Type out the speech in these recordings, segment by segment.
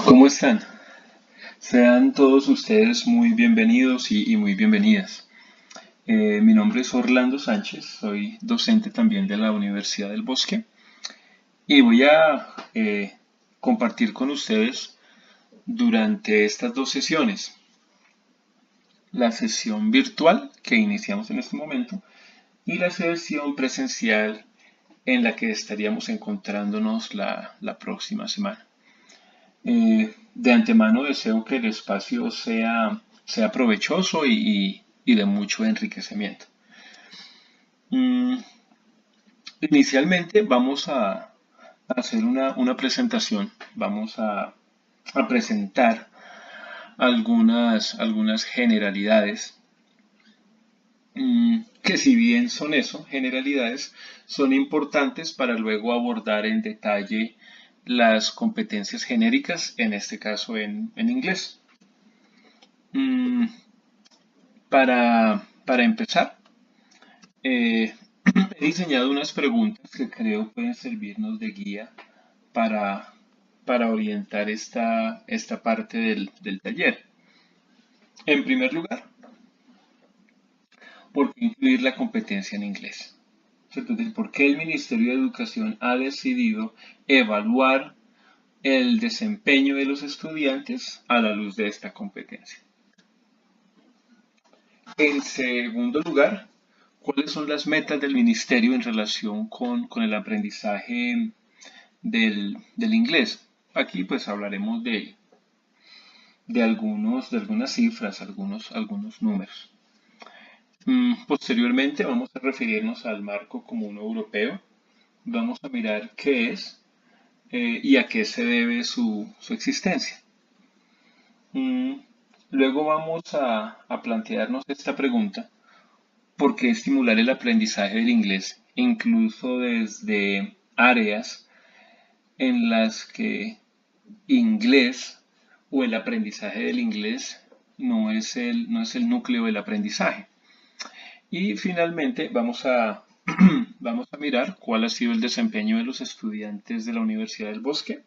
¿Cómo están? Sean todos ustedes muy bienvenidos y muy bienvenidas. Mi nombre es Orlando Sánchez, soy docente también de la Universidad del Bosque y voy a compartir con ustedes durante estas dos sesiones, la sesión virtual que iniciamos en este momento y la sesión presencial en la que estaríamos encontrándonos la próxima semana. De antemano deseo que el espacio sea provechoso y de mucho enriquecimiento. Mm, Inicialmente vamos a hacer una presentación, vamos a presentar algunas generalidades, que si bien son eso, generalidades, son importantes para luego abordar en detalle las competencias genéricas, en este caso en inglés. Mm, para empezar, eh, he diseñado unas preguntas que creo pueden servirnos de guía para, para orientar esta parte del taller. En primer lugar, ¿por qué incluir la competencia en inglés? Entonces, ¿por qué el Ministerio de Educación ha decidido evaluar el desempeño de los estudiantes a la luz de esta competencia? En segundo lugar, ¿cuáles son las metas del ministerio en relación con el aprendizaje del inglés? Aquí pues hablaremos de algunas cifras, algunos números. Posteriormente vamos a referirnos al marco común europeo. Vamos a mirar qué es y a qué se debe su existencia. Mm, Luego vamos a plantearnos esta pregunta: ¿por qué estimular el aprendizaje del inglés, incluso desde áreas en las que inglés o el aprendizaje del inglés no es el núcleo del aprendizaje? Y finalmente vamos a mirar cuál ha sido el desempeño de los estudiantes de la Universidad del Bosque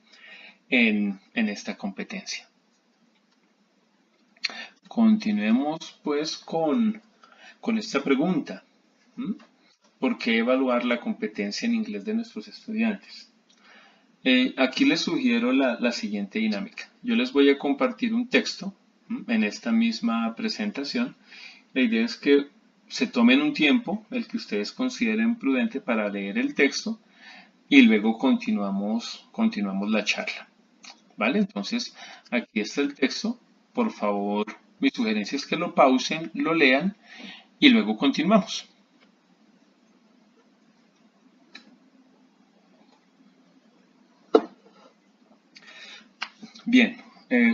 en esta competencia. Continuemos pues con esta pregunta. ¿Mm? ¿Por qué evaluar la competencia en inglés de nuestros estudiantes? Aquí les sugiero la siguiente dinámica. Yo les voy a compartir un texto en esta misma presentación. La idea es que se tomen un tiempo, el que ustedes consideren prudente, para leer el texto y luego continuamos la charla. ¿Vale? Entonces, aquí está el texto. Por favor, mi sugerencia es que lo pausen, lo lean y luego continuamos. Bien,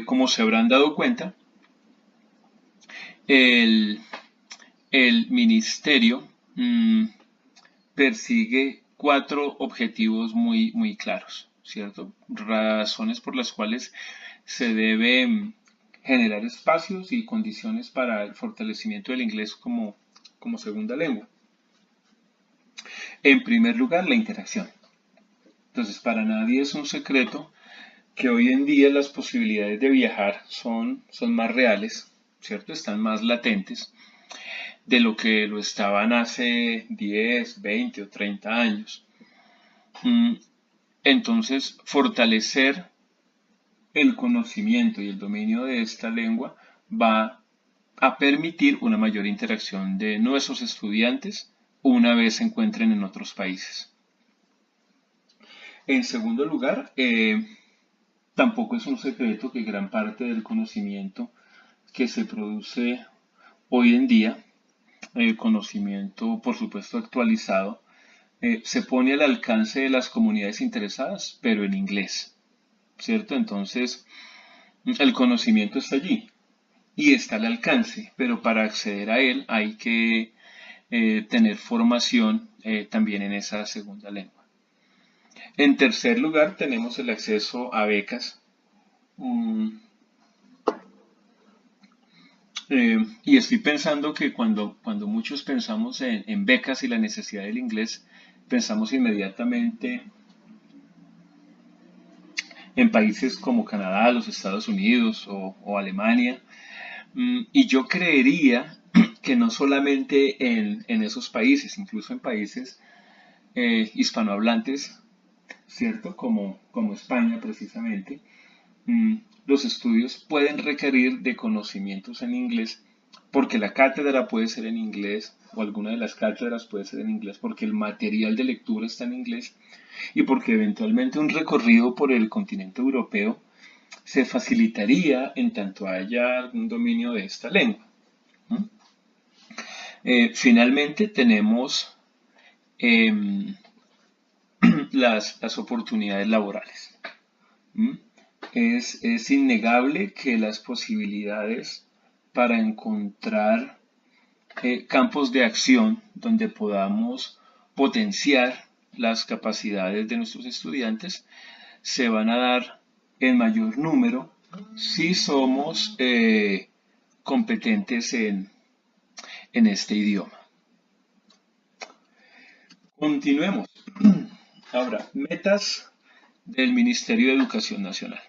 como se habrán dado cuenta, el, el ministerio persigue cuatro objetivos muy claros, ¿cierto? Razones por las cuales se debe generar espacios y condiciones para el fortalecimiento del inglés como segunda lengua. En primer lugar, la interacción. Entonces, para nadie es un secreto que hoy en día las posibilidades de viajar son más reales, ¿cierto? Están más latentes de lo que lo estaban hace 10, 20 o 30 años. Entonces, fortalecer el conocimiento y el dominio de esta lengua va a permitir una mayor interacción de nuestros estudiantes una vez se encuentren en otros países. En segundo lugar, tampoco es un secreto que gran parte del conocimiento que se produce hoy en día, el conocimiento por supuesto actualizado, se pone al alcance de las comunidades interesadas, pero en inglés, ¿cierto? Entonces, el conocimiento está allí y está al alcance, pero para acceder a él hay que tener formación también en esa segunda lengua. En tercer lugar, tenemos el acceso a becas. Mm, y estoy pensando que cuando muchos pensamos en becas y la necesidad del inglés, pensamos inmediatamente en países como Canadá, los Estados Unidos o Alemania. Y yo creería que no solamente en esos países, incluso en países hispanohablantes, ¿cierto? Como España precisamente, mm, los estudios pueden requerir de conocimientos en inglés porque la cátedra puede ser en inglés o alguna de las cátedras puede ser en inglés porque el material de lectura está en inglés y porque eventualmente un recorrido por el continente europeo se facilitaría en tanto haya algún dominio de esta lengua. Finalmente tenemos em, las oportunidades laborales. ¿Mm? Es innegable que las posibilidades para encontrar campos de acción donde podamos potenciar las capacidades de nuestros estudiantes se van a dar en mayor número si somos competentes en este idioma. Continuemos. Ahora, metas del Ministerio de Educación Nacional.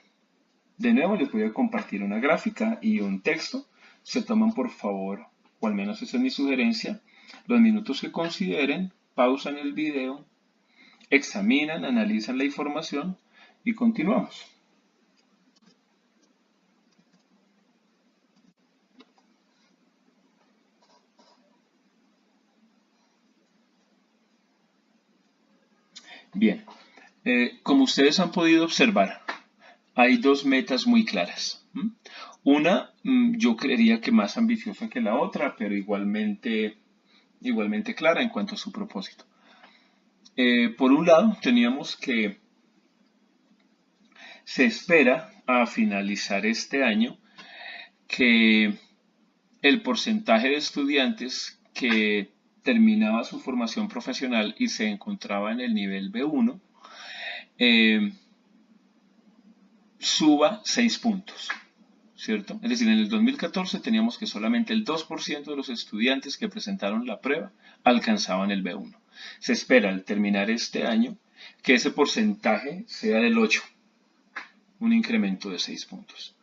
De nuevo les voy a compartir una gráfica y un texto. Se toman por favor, o al menos esa es mi sugerencia, los minutos que consideren, pausan el video, examinan, analizan la información y continuamos. Bien, como ustedes han podido observar, hay dos metas muy claras. Una, yo creería que más ambiciosa que la otra, pero igualmente clara en cuanto a su propósito. Por un lado, teníamos que se espera a finalizar este año que el porcentaje de estudiantes que terminaba su formación profesional y se encontraba en el nivel B1 suba 6 puntos, ¿cierto? Es decir, en el 2014 teníamos que solamente el 2% de los estudiantes que presentaron la prueba alcanzaban el B1. Se espera al terminar este año que ese porcentaje sea del 8, un incremento de 6 puntos.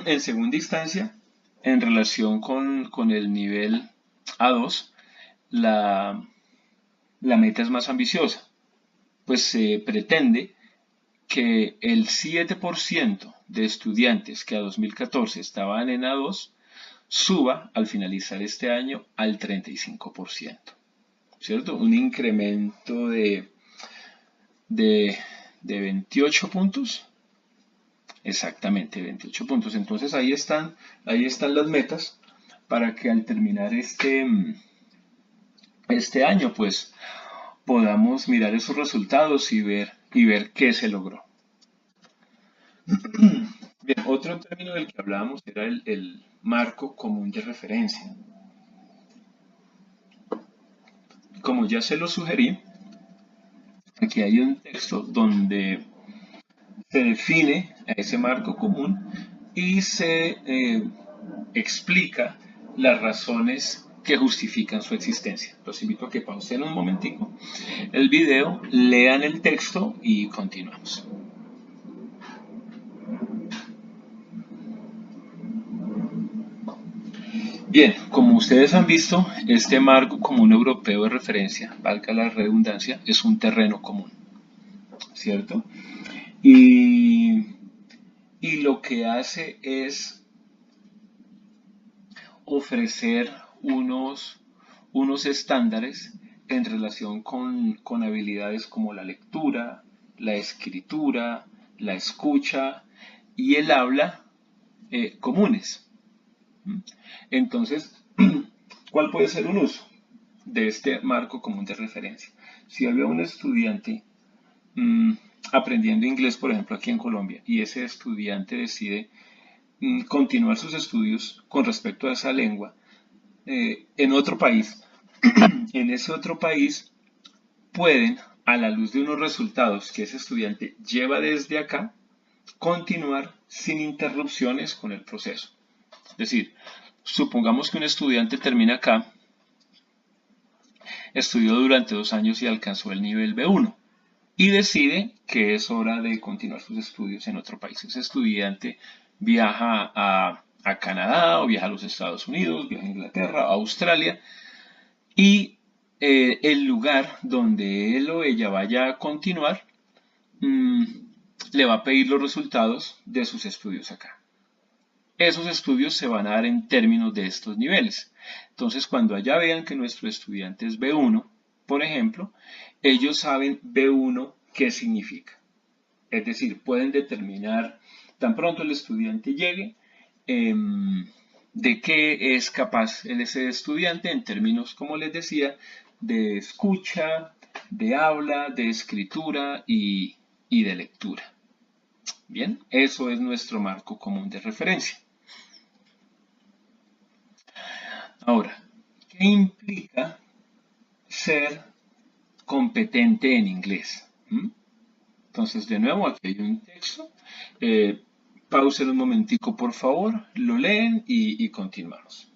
En segunda instancia, en relación con el nivel A2, la meta es más ambiciosa, pues se pretende que el 7% de estudiantes que a 2014 estaban en A2 suba al finalizar este año al 35%, ¿cierto? Un incremento de 28 puntos. Exactamente, 28 puntos. Entonces ahí están las metas para que al terminar este año, pues podamos mirar esos resultados y ver qué se logró. Bien, otro término del que hablábamos era el marco común de referencia. Como ya se lo sugerí, aquí hay un texto donde se define a ese marco común y se explica las razones que justifican su existencia. Los invito a que pausen un momentico el video, lean el texto y continuamos. Bien, como ustedes han visto, este marco común europeo de referencia, valga la redundancia, es un terreno común, ¿cierto? Y lo que hace es ofrecer unos estándares en relación con habilidades como la lectura, la escritura, la escucha y el habla comunes. Entonces, ¿cuál puede ser un uso de este marco común de referencia? Si había un estudiante aprendiendo inglés, por ejemplo, aquí en Colombia, y ese estudiante decide continuar sus estudios con respecto a esa lengua en otro país, en ese otro país pueden, a la luz de unos resultados que ese estudiante lleva desde acá, continuar sin interrupciones con el proceso. Es decir, supongamos que un estudiante termina acá, estudió durante 2 años y alcanzó el nivel B1. y decide que es hora de continuar sus estudios en otro país. Ese estudiante viaja a Canadá o viaja a los Estados Unidos, viaja a Inglaterra, a Australia y el lugar donde él o ella vaya a continuar mm, le va a pedir los resultados de sus estudios acá. Esos estudios se van a dar en términos de estos niveles. Entonces, cuando allá vean que nuestro estudiante es B1, por ejemplo, ellos saben B1 qué significa. Es decir, pueden determinar, tan pronto el estudiante llegue, de qué es capaz ese estudiante en términos, como les decía, de escucha, de habla, de escritura y de lectura. Bien, eso es nuestro marco común de referencia. Ahora, ¿qué implica ser competente en inglés? Entonces, de nuevo, aquí hay un texto. Pausen un momentico, por favor, lo leen y continuamos.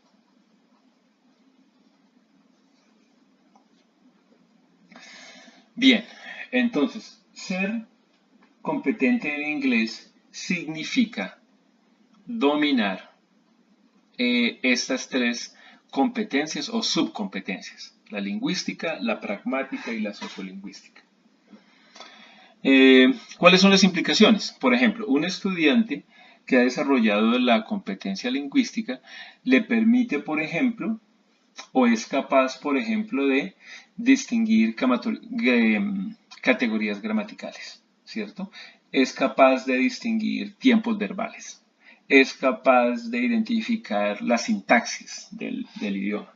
Bien, entonces, ser competente en inglés significa dominar estas tres competencias o subcompetencias, la lingüística, la pragmática y la sociolingüística. ¿Cuáles son las implicaciones? Por ejemplo, un estudiante que ha desarrollado la competencia lingüística le permite, por ejemplo, o es capaz, por ejemplo, de distinguir categorías gramaticales, ¿cierto? Es capaz de distinguir tiempos verbales. Es capaz de identificar la sintaxis del idioma.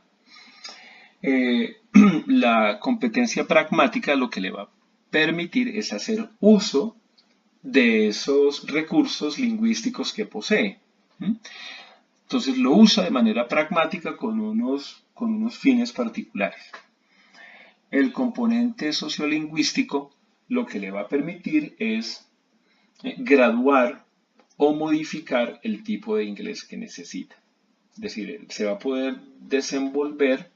La competencia pragmática lo que le va a permitir es hacer uso de esos recursos lingüísticos que posee. Entonces lo usa de manera pragmática con unos fines particulares. El componente sociolingüístico lo que le va a permitir es graduar o modificar el tipo de inglés que necesita. Es decir, se va a poder desenvolver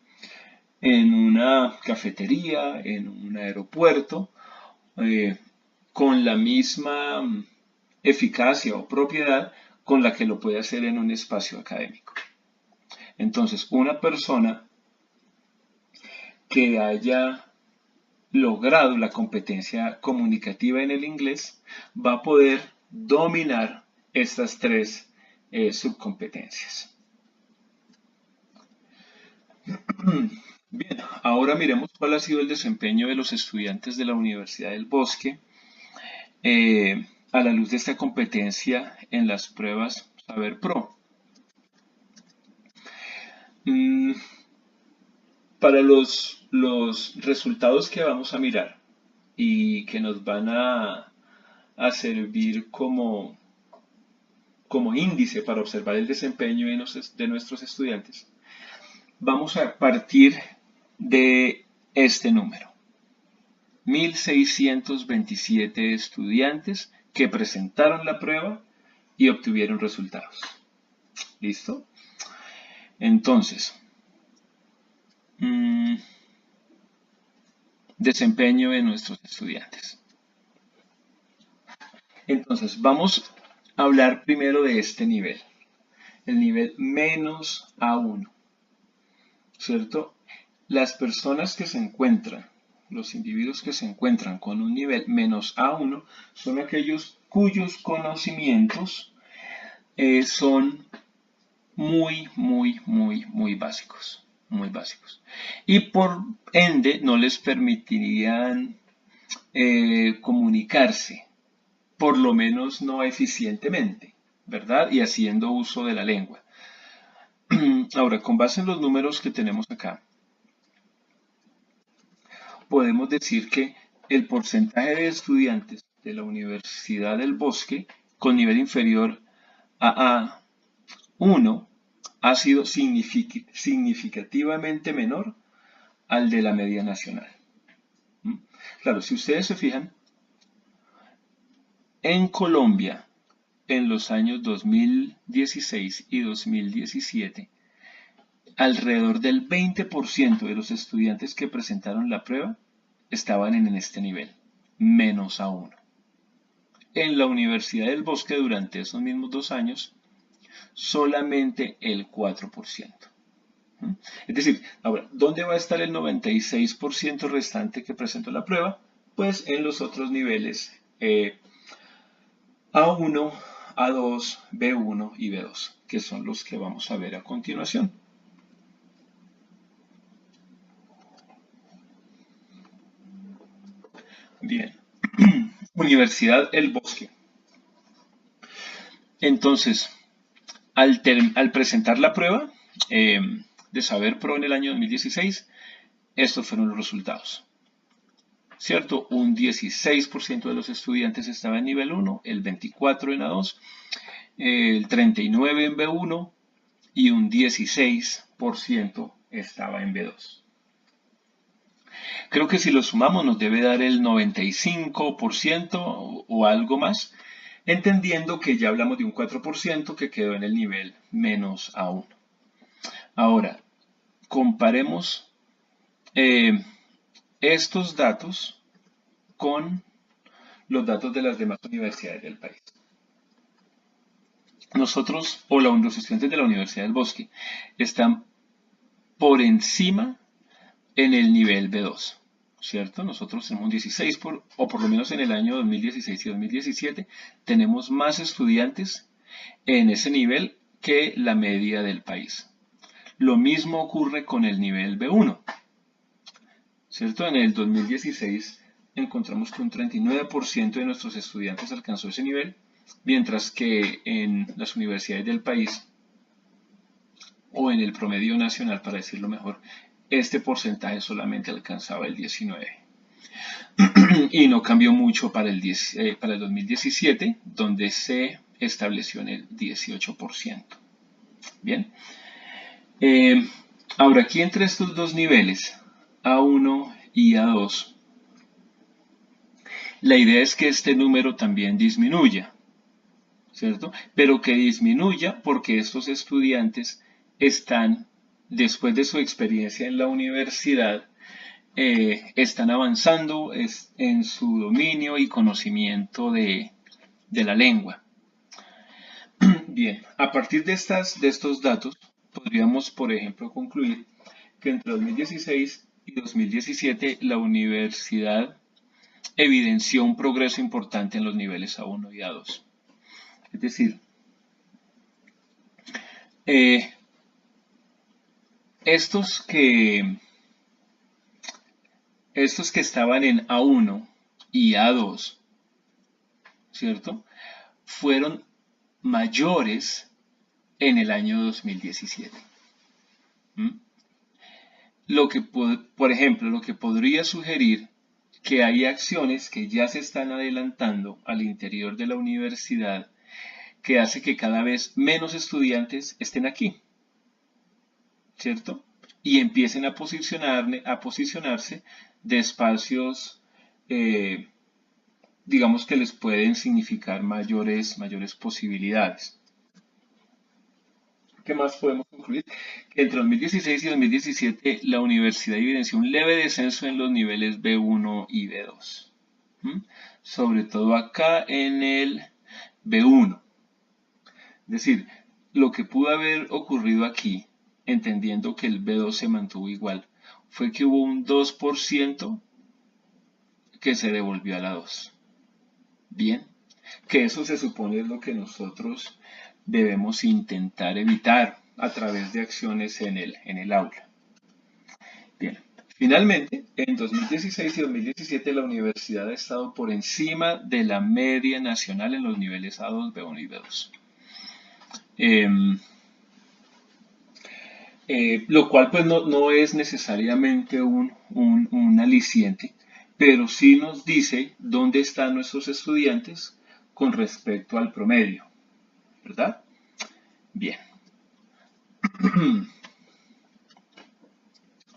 en una cafetería, en un aeropuerto, con la misma eficacia o propiedad con la que lo puede hacer en un espacio académico. Entonces, una persona que haya logrado la competencia comunicativa en el inglés va a poder dominar estas tres subcompetencias. Bien, ahora miremos cuál ha sido el desempeño de los estudiantes de la Universidad del Bosque a la luz de esta competencia en las pruebas Saber Pro. Para los resultados que vamos a mirar y que nos van a servir como índice para observar el desempeño de nuestros estudiantes, vamos a partir de este número. 1.627 estudiantes que presentaron la prueba y obtuvieron resultados. ¿Listo? Entonces, desempeño de nuestros estudiantes. Entonces, vamos a hablar primero de este nivel, el nivel menos A1, ¿cierto? Las personas que se encuentran, los individuos que se encuentran con un nivel menos A1 son aquellos cuyos conocimientos son muy básicos, y por ende no les permitirían comunicarse, por lo menos no eficientemente, ¿verdad? Y haciendo uso de la lengua. Ahora, con base en los números que tenemos acá, podemos decir que el porcentaje de estudiantes de la Universidad del Bosque con nivel inferior a A1 ha sido significativamente menor al de la media nacional. Claro, si ustedes se fijan, en Colombia, en los años 2016 y 2017, alrededor del 20% de los estudiantes que presentaron la prueba estaban en este nivel, menos A1. En la Universidad del Bosque durante esos mismos 2 años, solamente el 4%. Es decir, ahora, ¿dónde va a estar el 96% restante que presentó la prueba? Pues en los otros niveles A1, A2, B1 y B2, que son los que vamos a ver a continuación. Bien, Universidad El Bosque. Entonces, al presentar la prueba de Saber Pro en el año 2016, estos fueron los resultados. ¿Cierto? Un 16% de los estudiantes estaba en nivel 1, el 24% en A2, el 39% en B1 y un 16% estaba en B2. Creo que si lo sumamos nos debe dar el 95% o algo más, entendiendo que ya hablamos de un 4% que quedó en el nivel menos A1. Ahora, comparemos estos datos con los datos de las demás universidades del país. Nosotros, o los estudiantes de la Universidad del Bosque, están por encima en el nivel B2, ¿cierto? Nosotros tenemos un 16, o por lo menos en el año 2016 y 2017, tenemos más estudiantes en ese nivel que la media del país. Lo mismo ocurre con el nivel B1, ¿cierto? En el 2016 encontramos que un 39% de nuestros estudiantes alcanzó ese nivel, mientras que en las universidades del país, o en el promedio nacional, para decirlo mejor, este porcentaje solamente alcanzaba el 19%. Y no cambió mucho para el 2017, donde se estableció en el 18%. Bien. Ahora, aquí entre estos dos niveles, A1 y A2, la idea es que este número también disminuya, ¿cierto? Pero que disminuya porque estos estudiantes están, después de su experiencia en la universidad, están avanzando en su dominio y conocimiento de la lengua. Bien, a partir de estos datos, podríamos, por ejemplo, concluir que entre 2016 y 2017 la universidad evidenció un progreso importante en los niveles A1 y A2. Es decir, estos que estaban en A1 y A2, ¿cierto? Fueron mayores en el año 2017. Por ejemplo, lo que podría sugerir que hay acciones que ya se están adelantando al interior de la universidad que hace que cada vez menos estudiantes estén aquí, ¿cierto? Y empiecen a posicionarse de espacios, digamos que les pueden significar mayores posibilidades. ¿Qué más podemos concluir? Que entre 2016 y 2017 la universidad evidenció un leve descenso en los niveles B1 y B2. Sobre todo acá en el B1. Es decir, lo que pudo haber ocurrido aquí, entendiendo que el B2 se mantuvo igual, fue que hubo un 2% que se devolvió a la 2. Bien, que eso se supone es lo que nosotros debemos intentar evitar a través de acciones en el aula. Bien, finalmente, en 2016 y 2017 la universidad ha estado por encima de la media nacional en los niveles A2, B1 y B2. Lo cual pues no es necesariamente un aliciente, pero sí nos dice dónde están nuestros estudiantes con respecto al promedio, ¿verdad? Bien.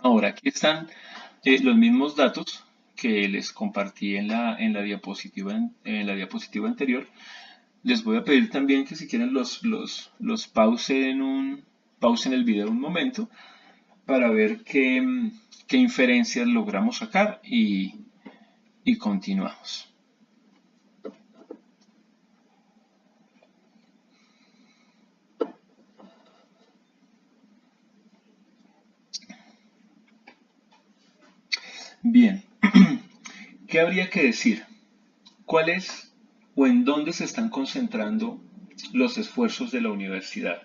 Ahora, aquí están los mismos datos que les compartí en la diapositiva anterior. Les voy a pedir también que si quieren los pausen el video un momento para ver qué inferencias logramos sacar y y continuamos. Bien, ¿qué habría que decir? ¿Cuál es o en dónde se están concentrando los esfuerzos de la universidad?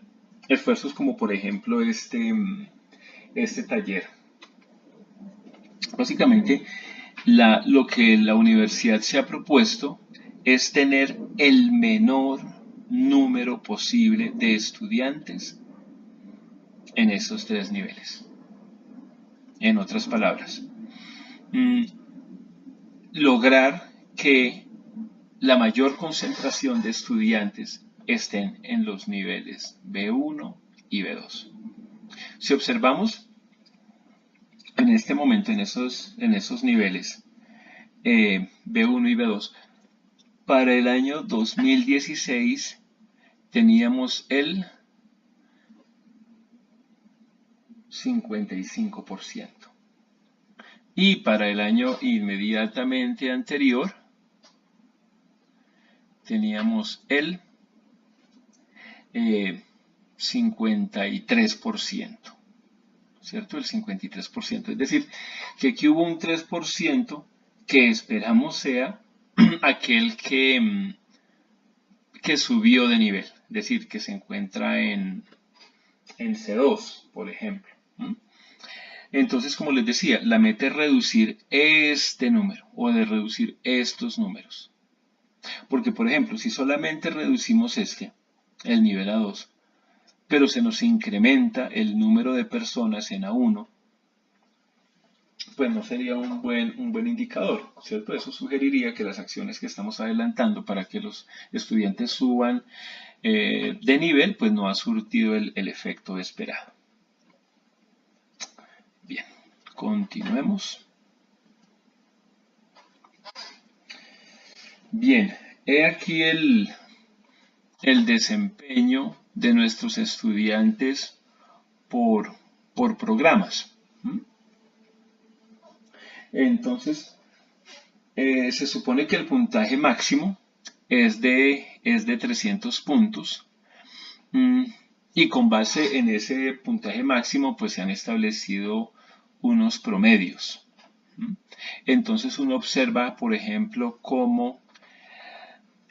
Esfuerzos como por ejemplo este taller. Básicamente, lo que la universidad se ha propuesto es tener el menor número posible de estudiantes en esos tres niveles. En otras palabras, lograr que la mayor concentración de estudiantes estén en los niveles B1 y B2. Si observamos en este momento en esos niveles B1 y B2, para el año 2016 teníamos el 55%. Y para el año inmediatamente anterior teníamos el 53%, ¿cierto? El 53%. Es decir, que aquí hubo un 3% que esperamos sea aquel que subió de nivel, es decir, que se encuentra en C2, por ejemplo. Entonces, como les decía, la meta es reducir este número o de reducir estos números. Porque, por ejemplo, si solamente reducimos el nivel A2, pero se nos incrementa el número de personas en A1, pues no sería un buen indicador, ¿cierto? Eso sugeriría que las acciones que estamos adelantando para que los estudiantes suban de nivel, pues no ha surtido el efecto esperado. Bien, continuemos. Bien, he aquí el desempeño de nuestros estudiantes por programas. Entonces, se supone que el puntaje máximo es de 300 puntos y con base en ese puntaje máximo pues se han establecido unos promedios. Entonces uno observa, por ejemplo, cómo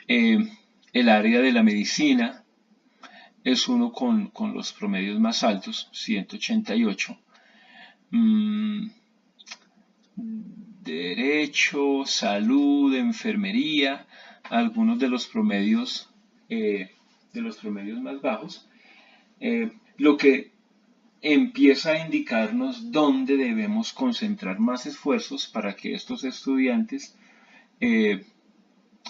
el área de la medicina es uno con los promedios más altos, 188. Derecho, salud, enfermería, algunos de los promedios más bajos, lo que empieza a indicarnos dónde debemos concentrar más esfuerzos para que estos estudiantes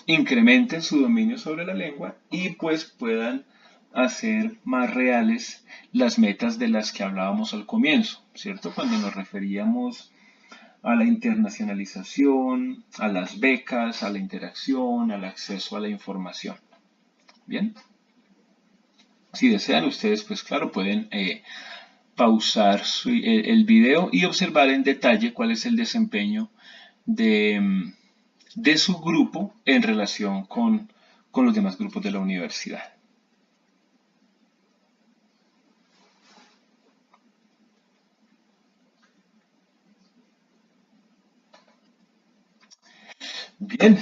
incrementen su dominio sobre la lengua y pues puedan hacer más reales las metas de las que hablábamos al comienzo, ¿cierto? Cuando nos referíamos a la internacionalización, a las becas, a la interacción, al acceso a la información. Bien. Si desean ustedes, pues claro, pueden pausar el video y observar en detalle cuál es el desempeño de su grupo en relación con los demás grupos de la universidad. Bien,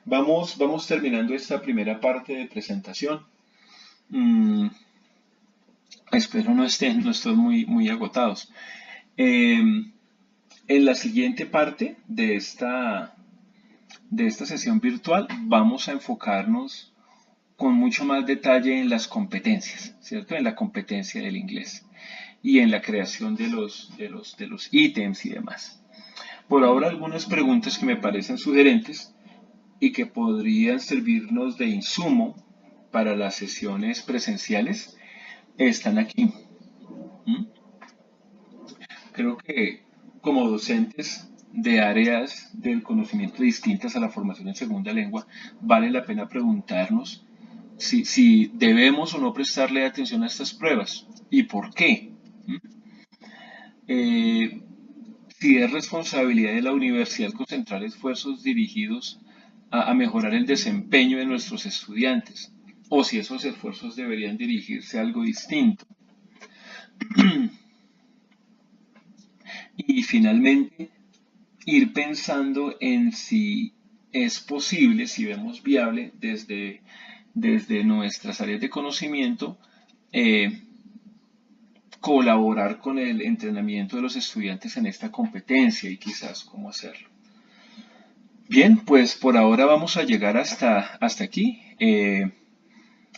vamos terminando esta primera parte de presentación. Espero no estén muy agotados. En la siguiente parte de esta sesión virtual vamos a enfocarnos con mucho más detalle en las competencias, ¿cierto? En la competencia del inglés y en la creación de los ítems y demás. Por ahora algunas preguntas que me parecen sugerentes y que podrían servirnos de insumo para las sesiones presenciales están aquí. Creo que como docentes de áreas del conocimiento distintas a la formación en segunda lengua, vale la pena preguntarnos si debemos o no prestarle atención a estas pruebas y por qué. si es responsabilidad de la universidad concentrar esfuerzos dirigidos a mejorar el desempeño de nuestros estudiantes, o si esos esfuerzos deberían dirigirse a algo distinto. Y finalmente, ir pensando en si es posible, si vemos viable desde nuestras áreas de conocimiento, eh, colaborar con el entrenamiento de los estudiantes en esta competencia y quizás cómo hacerlo. Bien, pues por ahora vamos a llegar hasta aquí.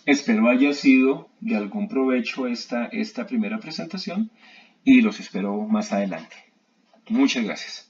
Espero haya sido de algún provecho esta primera presentación y los espero más adelante. Muchas gracias.